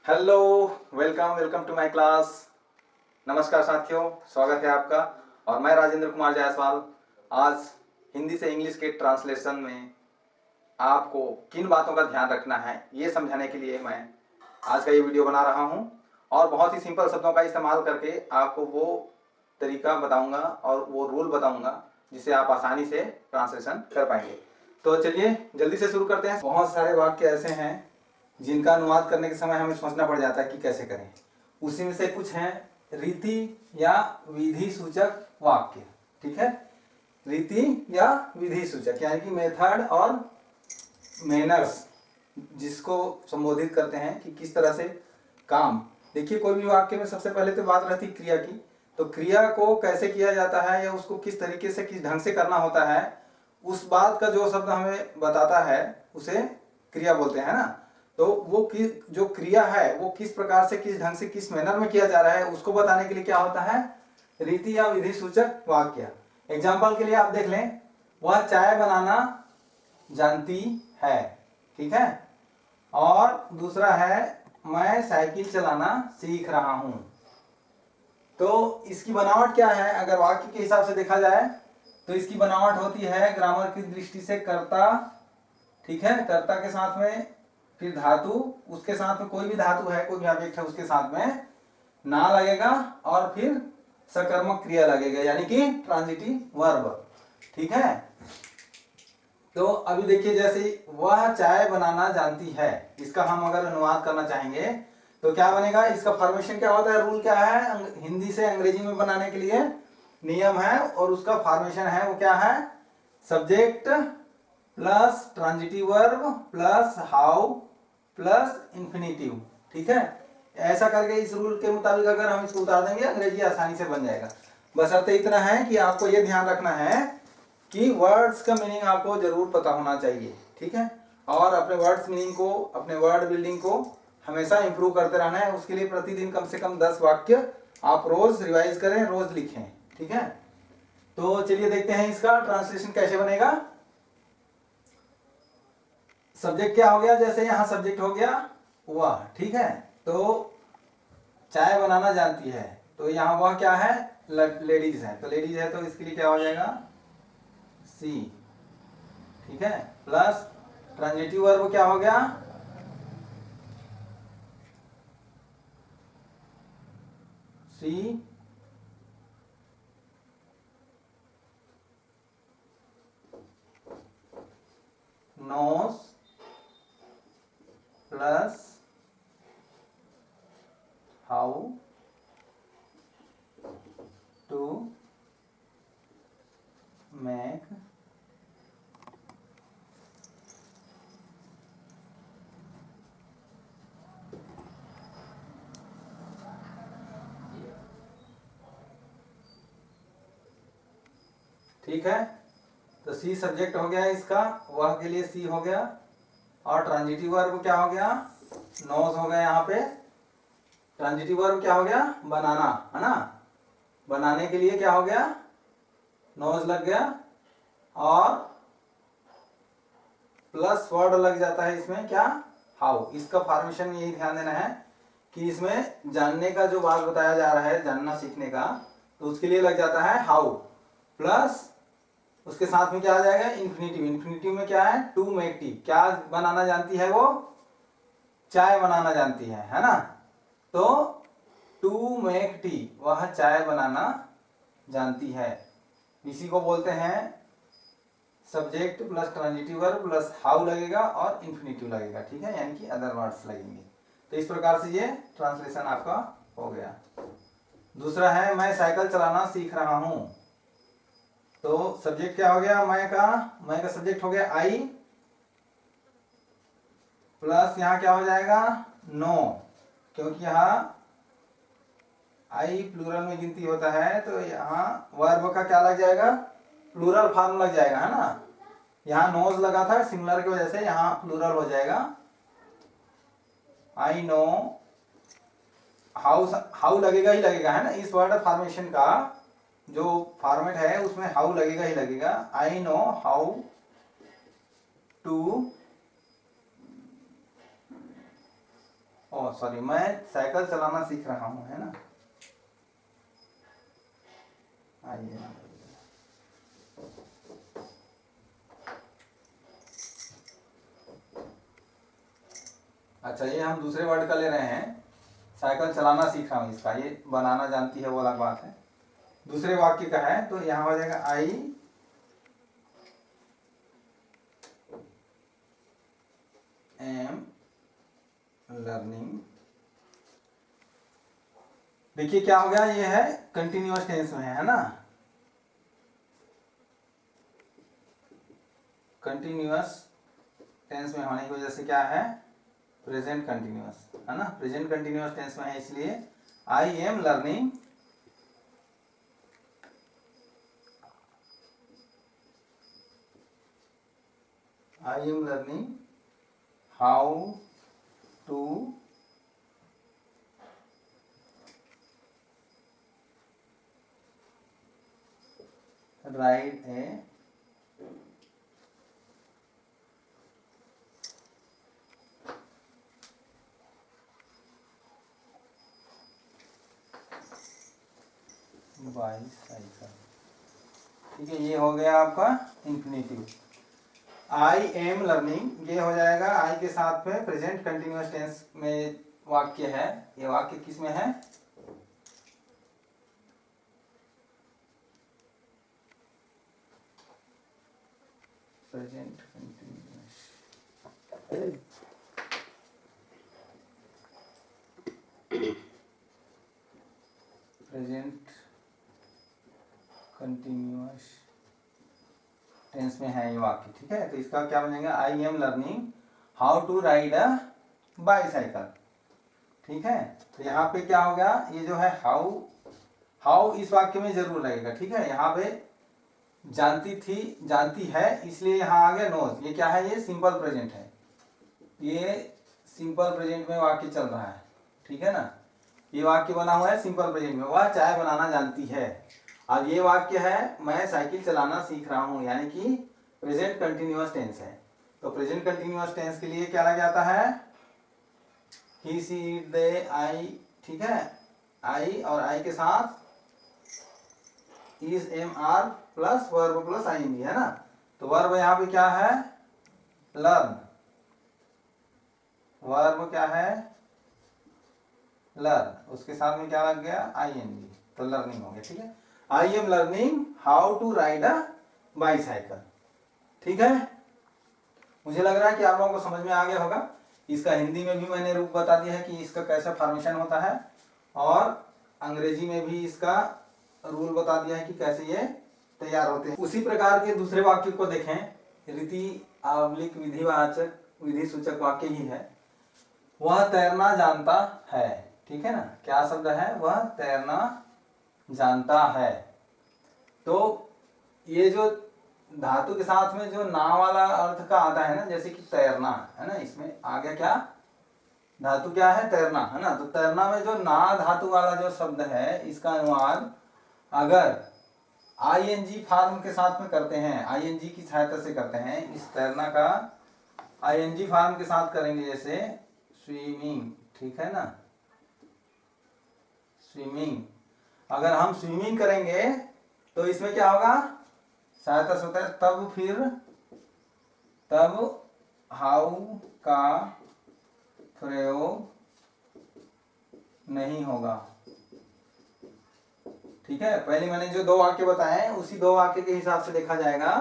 Hello, welcome welcome to my class. नमस्कार साथियों, स्वागत है आपका। और मैं राजेंद्र कुमार जायसवाल आज हिंदी से इंग्लिश के ट्रांसलेशन में आपको किन बातों का ध्यान रखना है ये समझाने के लिए मैं आज का ये वीडियो बना रहा हूँ। और बहुत ही सिंपल शब्दों का इस्तेमाल करके आपको वो तरीका बताऊंगा और वो रूल बताऊंगा जिससे आप आसानी से ट्रांसलेशन कर पाएंगे। तो चलिए जल्दी से शुरू करते हैं। बहुत सारे वाक्य ऐसे हैं जिनका अनुवाद करने के समय हमें सोचना पड़ जाता है कि कैसे करें। उसी में से कुछ हैं रीति या विधि सूचक वाक्य। ठीक है, रीति या विधि सूचक यानी कि मेथड और मैनर्स, जिसको संबोधित करते हैं कि किस तरह से काम। देखिए, कोई भी वाक्य में सबसे पहले तो बात रहती क्रिया की। तो क्रिया को कैसे किया जाता है या उसको किस तरीके से किस ढंग से करना होता है, उस बात का जो शब्द हमें बताता है उसे क्रिया बोलते हैं ना। तो वो जो क्रिया है वो किस प्रकार से, किस ढंग से, किस मैनर में किया जा रहा है उसको बताने के लिए क्या होता है, रीति या विधि सूचक वाक्य। एग्जाम्पल के लिए आप देख लें, वह चाय बनाना जानती है। ठीक है, और दूसरा है मैं साइकिल चलाना सीख रहा हूं। तो इसकी बनावट क्या है, अगर वाक्य के हिसाब से देखा जाए तो इसकी बनावट होती है ग्रामर की दृष्टि से कर्ता। ठीक है, कर्ता के साथ में फिर धातु, उसके साथ में कोई भी धातु है, कोई भी ऑब्जेक्ट है उसके साथ में ना लगेगा और फिर सकर्मक क्रिया लगेगा यानी कि ट्रांजिटिव वर्ब। ठीक है, तो अभी देखिए, जैसे वह चाय बनाना जानती है, इसका हम अगर अनुवाद करना चाहेंगे तो क्या बनेगा, इसका फॉर्मेशन क्या होता है, रूल क्या है, हिंदी से अंग्रेजी में बनाने के लिए नियम है और उसका फॉर्मेशन है वो क्या है, subject plus transitive verb plus how plus infinitive. ठीक है, ऐसा करके इस रूल के मुताबिक अगर हम इसको उतार देंगे अंग्रेजी आसानी से बन जाएगा। बस अर्थ इतना है कि आपको यह ध्यान रखना है कि वर्ड्स का मीनिंग आपको जरूर पता होना चाहिए। ठीक है, और अपने वर्ड्स मीनिंग को, अपने वर्ड बिल्डिंग को हमेशा इंप्रूव करते रहना है। उसके लिए प्रतिदिन कम से कम 10 वाक्य आप रोज रिवाइज करें, रोज लिखें। ठीक है, तो चलिए देखते हैं इसका ट्रांसलेशन कैसे बनेगा। सब्जेक्ट क्या हो गया, जैसे यहां सब्जेक्ट हो गया वह। ठीक है, तो चाय बनाना जानती है, तो यहां वह क्या है, लेडीज है, तो लेडीज है तो इसके लिए क्या हो जाएगा, सी। ठीक है, प्लस ट्रांजिटिव वर्ब क्या हो गया, सी नोस प्लस हाउ टू मेक ठीक है, तो सी सब्जेक्ट हो गया इसका, वह के लिए सी हो गया, और ट्रांजिटिव वर्ब क्या हो गया, नोज हो गया। यहाँ पे ट्रांजिटिव वर्ब क्या हो गया, बनाना, है ना। बनाने के लिए क्या हो गया, नोज लग गया, और प्लस वर्ड लग जाता है इसमें क्या, हाउ। इसका फॉर्मेशन में यही ध्यान देना है कि इसमें जानने का जो बात बताया जा रहा है, जानना सीखने का, तो उसके लिए लग जाता है हाउ, प्लस उसके साथ में क्या आ जाएगा, इन्फिनिटिव। इन्फिनिटिव में क्या है, टू मेक टी, क्या बनाना जानती है वो, चाय बनाना जानती है ना। तो टू मेक टी, वह चाय बनाना जानती है, इसी को बोलते हैं subject plus transitive verb plus how लगेगा और इन्फिनिटिव लगेगा। ठीक है, यानी कि अदर वर्ड्स लगेंगे। तो इस प्रकार से ये ट्रांसलेशन आपका हो गया। दूसरा है मैं साइकिल चलाना सीख रहा हूं, तो सब्जेक्ट क्या हो गया, मैं का सब्जेक्ट हो गया आई, प्लस यहां क्या हो जाएगा, नो, क्योंकि यहां आई प्लूरल में गिनती होता है, तो यहां वर्ब का क्या लग जाएगा, प्लूरल फॉर्म लग जाएगा, है ना। यहां नोज लगा था सिंगुलर की वजह से, यहां प्लूरल हो जाएगा, आई नो। हाउ, हाउ लगेगा ही लगेगा, है ना। इस वर्ड फॉर्मेशन का जो फॉर्मेट है उसमें हाउ लगेगा ही लगेगा। I know how to oh sorry, मैं साइकिल चलाना सीख रहा हूँ, है ना। आइए, अच्छा ये हम दूसरे वर्ड का ले रहे हैं, साइकिल चलाना सीख रहा हूँ, इसका ये बनाना जानती है वो अलग बात है। दूसरे वाक्य का है तो यहाँ हो जाएगा आई एम लर्निंग। देखिए क्या हो गया, ये है कंटिन्यूअस टेंस में है ना, कंटिन्यूअस टेंस में होने की वजह से क्या है, प्रेजेंट कंटिन्यूअस है ना, प्रेजेंट कंटिन्यूअस टेंस में है, इसलिए I am learning how to ride a bicycle. ठीक है, ये हो गया आपका इंफिनिटिव। आई एम लर्निंग ये हो जाएगा आई के साथ में प्रेजेंट कंटिन्यूअस टेंस में वाक्य है। ये वाक्य किस में है, present continuous, present continuous tense में है ये वाक्य। ठीक है, तो इसका क्या बनेगा, I am learning how to ride a bicycle. ठीक है, तो यहाँ पे क्या हो गया, ये जो है हाउ इस वाक्य में जरूर लगेगा। ठीक है, यहाँ पे जानती है इसलिए यहाँ आ गया नोज। ये क्या है, ये सिंपल प्रेजेंट है, ये सिंपल प्रेजेंट में वाक्य चल रहा है। ठीक है ना, ये वाक्य बना हुआ है सिंपल प्रेजेंट में, वह चाय बनाना जानती है। अब ये वाक्य है मैं साइकिल चलाना सीख रहा हूं, यानी कि प्रेजेंट कंटिन्यूअस टेंस है। तो प्रेजेंट कंटिन्यूअस टेंस के लिए क्या लग जाता है, ही सी इट दे आई। ठीक है, आई और आई के साथ is am are plus verb plus ING है ना। तो वर्ब यहाँ पे क्या है, लर्न। वर्ब क्या है, लर्न, उसके साथ में क्या लग गया, आईएनजी, तो लर्निंग हो गया। ठीक है, I am learning how to ride a bicycle. ठीक है, मुझे लग रहा है कि आप लोगों को समझ में आ गया होगा। इसका हिंदी में भी मैंने रूप बता दिया है कि इसका कैसा फॉर्मेशन होता है, और अंग्रेजी में भी इसका रूल बता दिया है कि कैसे ये तैयार होते हैं। उसी प्रकार के दूसरे वाक्य को देखें, रीति आवलिक विधिवाचक विधि सूचक वाक्य ही है। वह तैरना जानता है। ठीक है ना, क्या शब्द है, वह तैरना जानता है। तो ये जो धातु के साथ में जो ना वाला अर्थ का आता है ना, जैसे कि तैरना है ना, इसमें आ गया क्या, धातु क्या है, तैरना है ना। तो तैरना में जो ना धातु वाला जो शब्द है, इसका अनुवाद अगर आईएनजी फॉर्म के साथ में करते हैं, आईएनजी की सहायता से करते हैं, इस तैरना का आईएनजी फॉर्म के साथ करेंगे, जैसे स्विमिंग। ठीक है ना, स्विमिंग, अगर हम स्विमिंग करेंगे तो इसमें क्या होगा, सहायता से होता है, तब हाउ का प्रयोग नहीं होगा। ठीक है, पहले मैंने जो दो वाक्य बताए हैं उसी दो वाक्य के हिसाब से देखा जाएगा।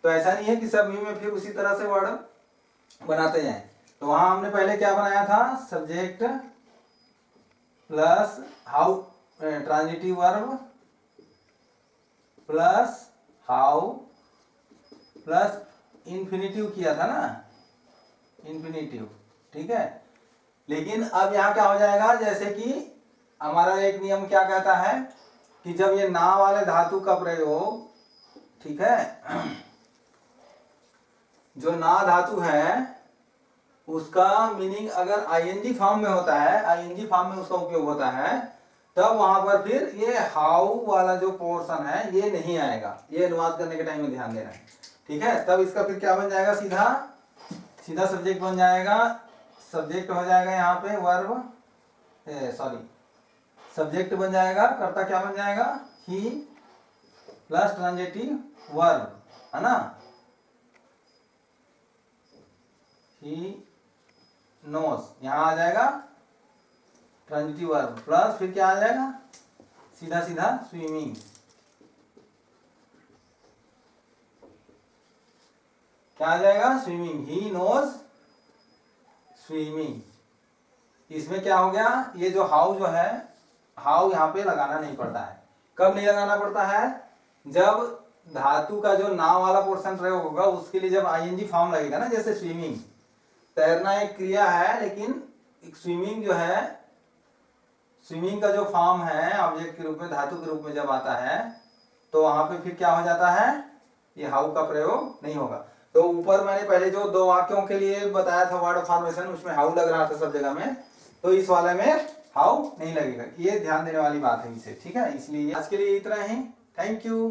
तो ऐसा नहीं है कि सभी में फिर उसी तरह से वर्ड बनाते जाएं। तो वहां हमने पहले क्या बनाया था, subject plus how transitive verb plus how plus infinitive किया था ना, इंफिनिटिव। ठीक है, लेकिन अब यहाँ क्या हो जाएगा, जैसे कि हमारा एक नियम क्या कहता है कि जब ये ना वाले धातु का प्रयोग, ठीक है, जो ना धातु है उसका मीनिंग अगर आईएनजी फॉर्म में होता है, आईएनजी फॉर्म में उसका उपयोग होता है, तब वहां पर फिर ये हाउ वाला जो पोर्शन है ये नहीं आएगा। ये अनुवाद करने के टाइम में ध्यान देना है। ठीक है, तब इसका फिर क्या बन जाएगा, सीधा सब्जेक्ट बन जाएगा सब्जेक्ट हो जाएगा यहाँ पे वर्ब, सॉरी सब्जेक्ट बन जाएगा, कर्ता क्या बन जाएगा, ही प्लस ट्रांजिटिव वर्ब, है ना, ही नोस, यहाँ आ जाएगा ट्रांजिटिव वर्ब प्लस फिर क्या आ जाएगा, सीधा सीधा स्विमिंग, क्या आ जाएगा, स्विमिंग, ही नोज स्विमिंग। इसमें क्या हो गया, ये जो हाउ जो है, हाउ यहाँ पे लगाना नहीं पड़ता है। कब नहीं लगाना पड़ता है, जब धातु का जो नाम वाला पोर्शन प्रयोग होगा उसके लिए जब आईएनजी फॉर्म लगेगा ना, जैसे स्विमिंग, तैरना एक क्रिया है, लेकिन स्विमिंग जो है, स्विमिंग का जो फॉर्म है ऑब्जेक्ट के रूप में, धातु के रूप में जब आता है तो वहां पे फिर क्या हो जाता है, ये हाउ का प्रयोग नहीं होगा। तो ऊपर मैंने पहले जो दो वाक्यों के लिए बताया था वर्ड फॉर्मेशन, उसमें हाउ लग रहा था सब जगह में, तो इस वाले में हाउ नहीं लगेगा, ये ध्यान देने वाली बात है इसे, ठीक है। इसलिए आज के लिए इतना ही, थैंक यू।